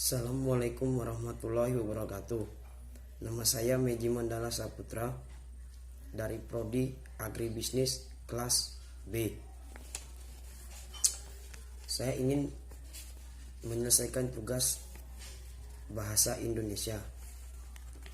Assalamualaikum warahmatullahi wabarakatuh. Nama saya Meji Mandala Saputra dari Prodi Agribisnis kelas B. Saya ingin menyelesaikan tugas bahasa Indonesia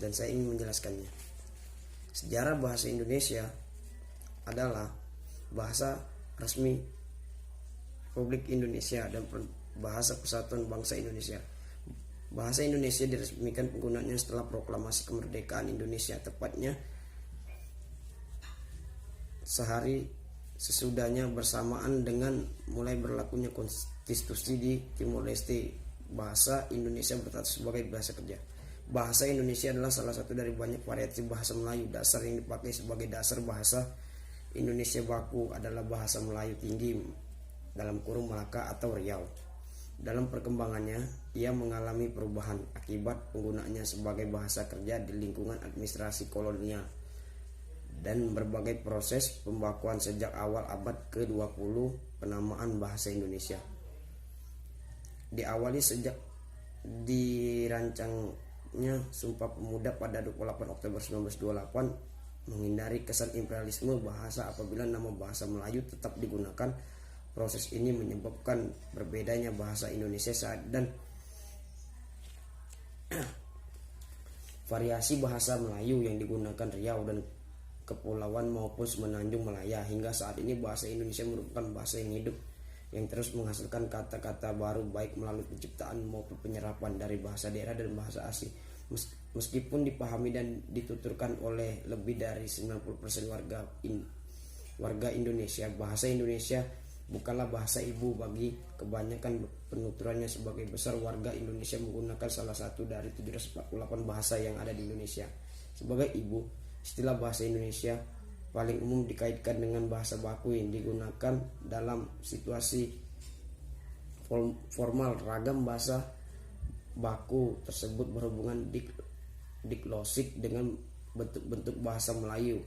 dan saya ingin menjelaskannya. Sejarah bahasa Indonesia adalah bahasa resmi Republik Indonesia dan bahasa Persatuan Bangsa Indonesia. Bahasa Indonesia diresmikan penggunaannya setelah proklamasi kemerdekaan Indonesia, tepatnya sehari sesudahnya bersamaan dengan mulai berlakunya konstitusi di Timor Leste. Bahasa Indonesia berstatus sebagai bahasa kerja. Bahasa Indonesia adalah salah satu dari banyak variasi bahasa Melayu. Dasar yang dipakai sebagai dasar bahasa Indonesia baku adalah bahasa Melayu tinggi dalam kurung Melaka atau Riau. Dalam perkembangannya, ia mengalami perubahan akibat penggunaannya sebagai bahasa kerja di lingkungan administrasi kolonial dan berbagai proses pembakuan sejak awal abad ke-20 penamaan bahasa Indonesia. Diawali sejak dirancangnya Sumpah Pemuda pada 28 Oktober 1928 menghindari kesan imperialisme bahasa apabila nama bahasa Melayu tetap digunakan. Proses ini menyebabkan berbedanya bahasa Indonesia saat dan variasi bahasa Melayu yang digunakan Riau dan Kepulauan maupun Semenanjung Malaya. Hingga saat ini bahasa Indonesia merupakan bahasa yang hidup yang terus menghasilkan kata-kata baru baik melalui penciptaan maupun penyerapan dari bahasa daerah dan bahasa asing. Meskipun dipahami dan dituturkan oleh lebih dari 90% warga Indonesia, bahasa Indonesia bukanlah bahasa ibu bagi kebanyakan penuturannya. Sebagai besar warga Indonesia menggunakan salah satu dari 748 bahasa yang ada di Indonesia sebagai ibu. Istilah bahasa Indonesia paling umum dikaitkan dengan bahasa baku yang digunakan dalam situasi formal. Ragam bahasa baku tersebut berhubungan diglosik dengan bentuk-bentuk bahasa Melayu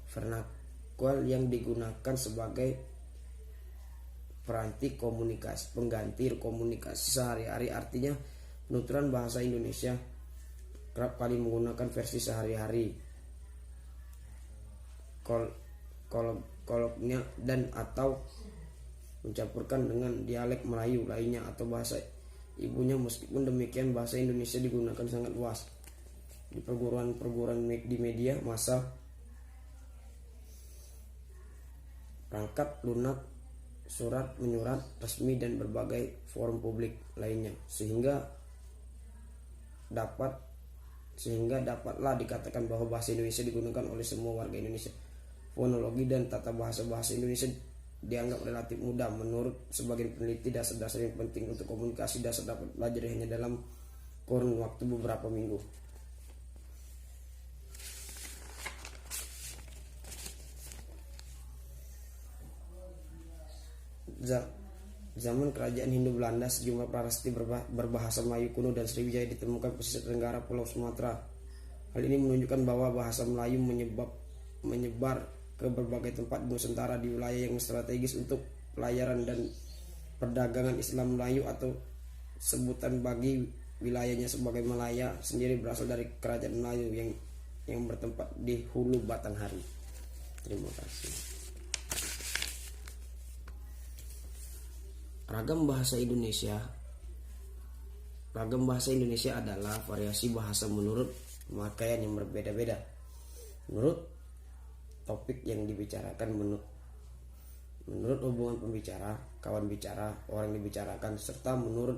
vernakular yang digunakan sebagai pengganti komunikasi sehari-hari. Artinya penuturan bahasa Indonesia kerap kali menggunakan versi sehari-hari, koloknya dan atau mencampurkan dengan dialek Melayu lainnya atau bahasa ibunya. Meskipun demikian, bahasa Indonesia digunakan sangat luas di perguruan di media massa, perangkat lunak, surat menyurat resmi dan berbagai forum publik lainnya, sehingga dapatlah dikatakan bahwa bahasa Indonesia digunakan oleh semua warga Indonesia. Fonologi dan tata bahasa Indonesia dianggap relatif mudah. Menurut sebagian peneliti, dasar-dasar yang penting untuk komunikasi dasar dapat belajar hanya dalam kurun waktu beberapa minggu. Zaman kerajaan Hindu Belanda, sejumlah prasasti berbahasa Melayu kuno dan Sriwijaya ditemukan pesisir tenggara Pulau Sumatera. Hal ini menunjukkan bahwa bahasa Melayu menyebar ke berbagai tempat di Nusantara di wilayah yang strategis untuk pelayaran dan perdagangan. Islam Melayu atau sebutan bagi wilayahnya sebagai Malaya sendiri berasal dari kerajaan Melayu yang bertempat di Hulu Batanghari. Terima kasih. Ragam bahasa Indonesia adalah variasi bahasa menurut pemakaian yang berbeda-beda, menurut topik yang dibicarakan, menurut hubungan pembicara, kawan bicara, orang dibicarakan, serta menurut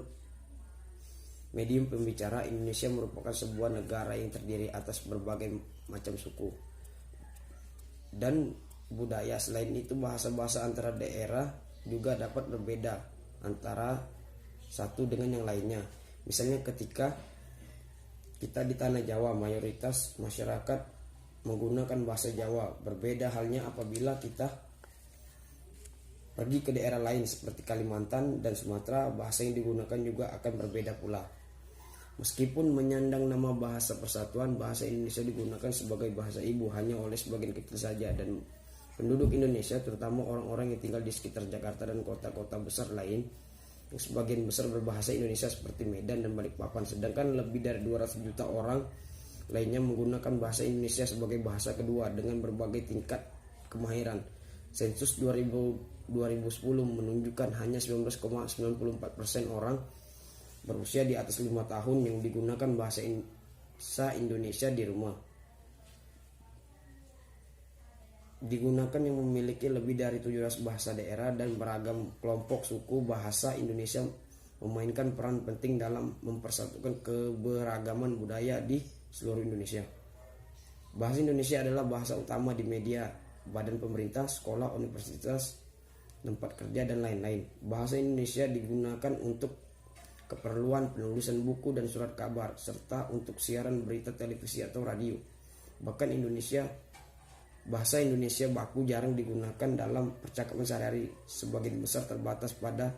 medium pembicara. Indonesia merupakan sebuah negara yang terdiri atas berbagai macam suku dan budaya. Selain itu, bahasa-bahasa antara daerah juga dapat berbeda antara satu dengan yang lainnya. Misalnya ketika kita di tanah Jawa, mayoritas masyarakat menggunakan bahasa Jawa. Berbeda halnya apabila kita pergi ke daerah lain seperti Kalimantan dan Sumatera, bahasa yang digunakan juga akan berbeda pula. Meskipun menyandang nama bahasa persatuan, bahasa Indonesia digunakan sebagai bahasa ibu hanya oleh sebagian kecil saja, dan penduduk Indonesia, terutama orang-orang yang tinggal di sekitar Jakarta dan kota-kota besar lain, yang sebagian besar berbahasa Indonesia seperti Medan dan Balikpapan, sedangkan lebih dari 200 juta orang lainnya menggunakan bahasa Indonesia sebagai bahasa kedua dengan berbagai tingkat kemahiran. Sensus 2010 menunjukkan hanya 19,94% orang berusia di atas 5 tahun yang digunakan bahasa Indonesia di rumah. Digunakan yang memiliki lebih dari 700 bahasa daerah dan beragam kelompok suku. Bahasa Indonesia memainkan peran penting dalam mempersatukan keberagaman budaya di seluruh Indonesia. Bahasa Indonesia adalah bahasa utama di media, badan pemerintah, sekolah, universitas, tempat kerja, dan lain-lain. Bahasa Indonesia digunakan untuk keperluan penulisan buku dan surat kabar, serta untuk siaran berita televisi atau radio. Bahkan bahasa Indonesia baku jarang digunakan dalam percakapan sehari-hari, sebagian besar terbatas pada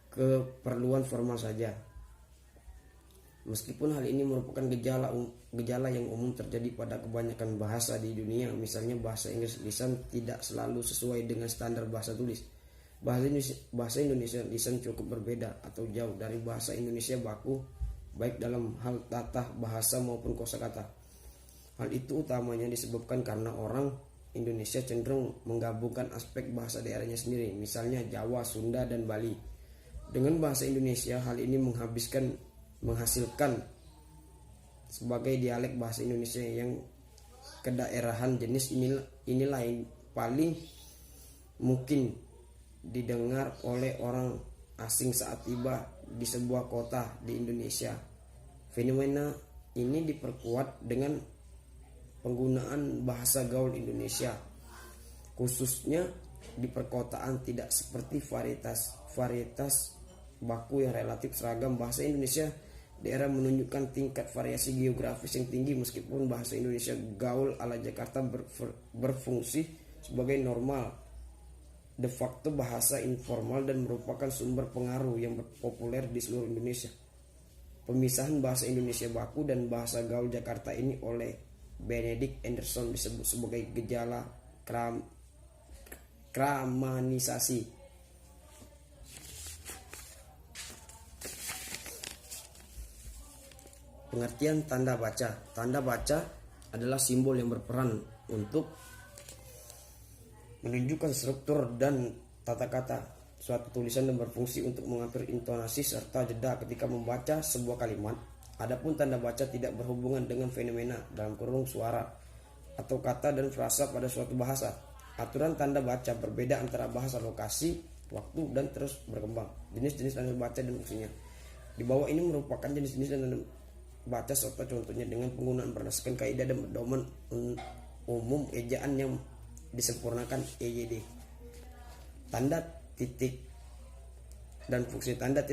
keperluan formal saja. Meskipun hal ini merupakan gejala yang umum terjadi pada kebanyakan bahasa di dunia, misalnya bahasa Inggris lisan tidak selalu sesuai dengan standar bahasa tulis. Bahasa Indonesia lisan cukup berbeda atau jauh dari bahasa Indonesia baku, baik dalam hal tata bahasa maupun kosakata. Hal itu utamanya disebabkan karena orang Indonesia cenderung menggabungkan aspek bahasa daerahnya sendiri, misalnya Jawa, Sunda, dan Bali. Dengan bahasa Indonesia, hal ini menghasilkan sebagai dialek bahasa Indonesia yang kedaerahan. Jenis inilah yang paling mungkin didengar oleh orang asing saat tiba di sebuah kota di Indonesia. Fenomena ini diperkuat dengan penggunaan bahasa gaul Indonesia, khususnya di perkotaan, tidak seperti varietas baku yang relatif seragam. Bahasa Indonesia daerah menunjukkan tingkat variasi geografis yang tinggi, meskipun bahasa Indonesia gaul ala Jakarta berfungsi sebagai normal, de facto bahasa informal, dan merupakan sumber pengaruh yang populer di seluruh Indonesia. Pemisahan bahasa Indonesia baku dan bahasa gaul Jakarta ini oleh Benedict Anderson disebut sebagai gejala kramanisasi. Pengertian tanda baca. Tanda baca adalah simbol yang berperan untuk menunjukkan struktur dan tata kata suatu tulisan dan berfungsi untuk mengatur intonasi serta jeda ketika membaca sebuah kalimat. Adapun tanda baca tidak berhubungan dengan fenomena dalam kurung suara atau kata dan frasa pada suatu bahasa. Aturan tanda baca berbeda antara bahasa, lokasi, waktu, dan terus berkembang. Jenis-jenis tanda baca dan fungsinya. Di bawah ini merupakan jenis-jenis tanda baca serta contohnya dengan penggunaan berdasarkan kaidah dan pedoman umum ejaan yang disempurnakan EYD. Tanda titik dan fungsi. Tanda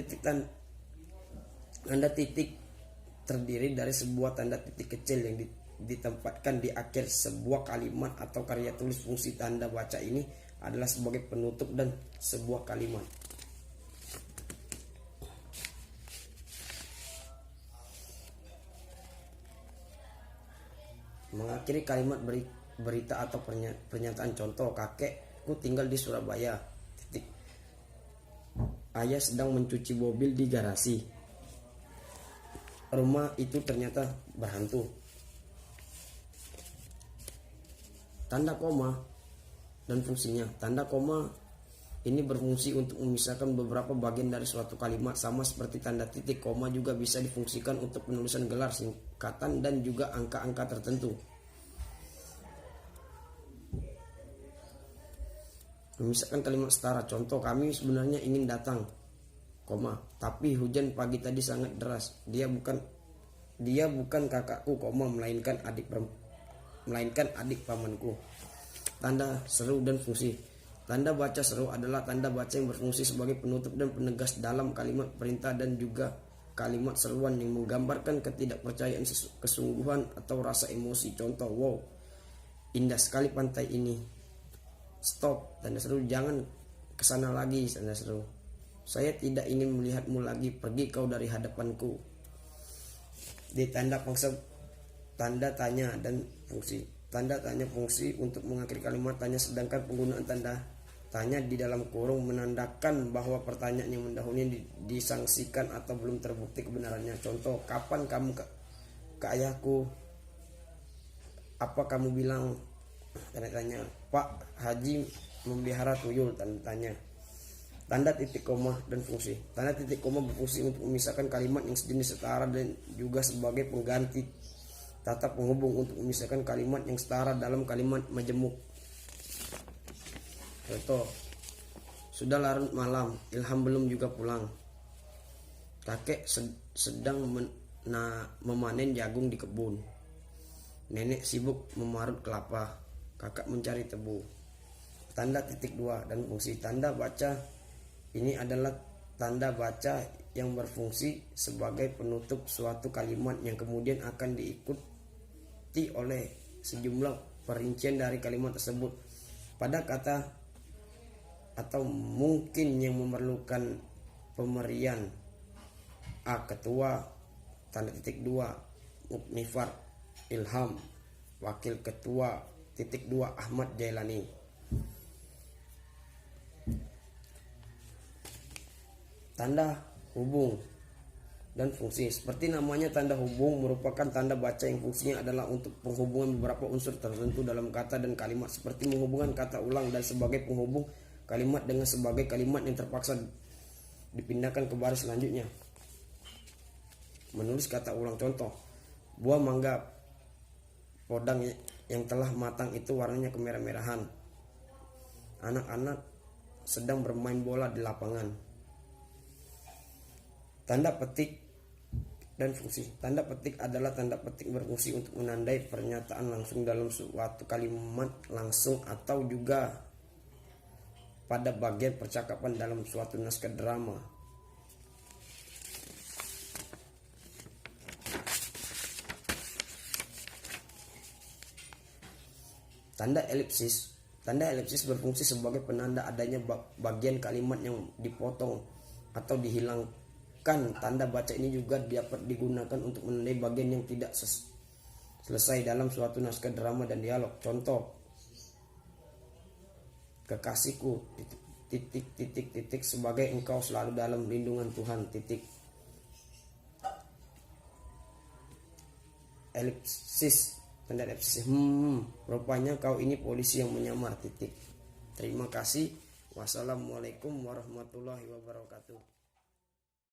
titik terdiri dari sebuah tanda titik kecil yang ditempatkan di akhir sebuah kalimat atau karya tulis. Fungsi tanda baca ini adalah sebagai penutup dan sebuah kalimat. Mengakhiri kalimat berita atau pernyataan. Contoh, kakekku tinggal di Surabaya. Titik. Ayah sedang mencuci mobil di garasi. Rumah itu ternyata berhantu. Tanda koma dan fungsinya. Tanda koma ini berfungsi untuk memisahkan beberapa bagian dari suatu kalimat, sama seperti tanda titik. Koma juga bisa difungsikan untuk penulisan gelar, singkatan, dan juga angka-angka tertentu. Memisahkan kalimat setara. Contoh, kami sebenarnya ingin datang, koma, tapi hujan pagi tadi sangat deras. Dia bukan kakakku, koma, melainkan adik pamanku. Tanda seru dan fungsi. Tanda baca seru adalah tanda baca yang berfungsi sebagai penutup dan penegas dalam kalimat perintah dan juga kalimat seruan yang menggambarkan ketidakpercayaan, kesungguhan, atau rasa emosi. Contoh, wow, indah sekali pantai ini. Stop, tanda seru. Jangan kesana lagi, tanda seru. Saya tidak ingin melihatmu lagi, pergi kau dari hadapanku. Di tanda pangsa, tanda tanya dan fungsi. Tanda tanya fungsi untuk mengakhiri kalimat tanya, sedangkan penggunaan tanda tanya di dalam kurung menandakan bahwa pertanyaan yang mendahulunya disangsikan atau belum terbukti kebenarannya. Contoh, kapan kamu ke ayahku? Apa kamu bilang? Tanda tanya. Pak Haji memelihara tuyul, tanda tanya. Tanda titik koma dan fungsi. Tanda titik koma berfungsi untuk memisahkan kalimat yang sejenis setara dan juga sebagai pengganti tata penghubung untuk memisahkan kalimat yang setara dalam kalimat majemuk. Contoh, sudah larut malam, Ilham belum juga pulang. Kakek sedang memanen jagung di kebun. Nenek sibuk memarut kelapa. Kakak mencari tebu. Tanda titik dua dan fungsi. Tanda baca ini adalah tanda baca yang berfungsi sebagai penutup suatu kalimat yang kemudian akan diikuti oleh sejumlah perincian dari kalimat tersebut. Pada kata atau mungkin yang memerlukan pemberian A. Ketua, tanda titik 2 Muknifar Ilham, Wakil Ketua titik 2 Ahmad Jailani. Tanda hubung dan fungsi. Seperti namanya, tanda hubung merupakan tanda baca yang fungsinya adalah untuk penghubungan beberapa unsur tertentu dalam kata dan kalimat, seperti menghubungkan kata ulang dan sebagai penghubung kalimat dengan sebagai kalimat yang terpaksa dipindahkan ke baris selanjutnya. Menulis kata ulang. Contoh, buah mangga podang yang telah matang itu warnanya kemerah-merahan. Anak-anak sedang bermain bola di lapangan. Tanda petik dan fungsi. Tanda petik adalah tanda petik berfungsi untuk menandai pernyataan langsung dalam suatu kalimat langsung atau juga pada bagian percakapan dalam suatu naskah drama. Tanda elipsis. Tanda elipsis berfungsi sebagai penanda adanya bagian kalimat yang dipotong atau dihilangkan. Tanda baca ini juga dapat digunakan untuk menandai bagian yang tidak selesai dalam suatu naskah drama dan dialog. Contoh, kekasihku titik sebagai engkau selalu dalam lindungan Tuhan titik. Elipsis, tanda elipsis. Rupanya kau ini polisi yang menyamar titik. Terima kasih. Wassalamualaikum warahmatullahi wabarakatuh.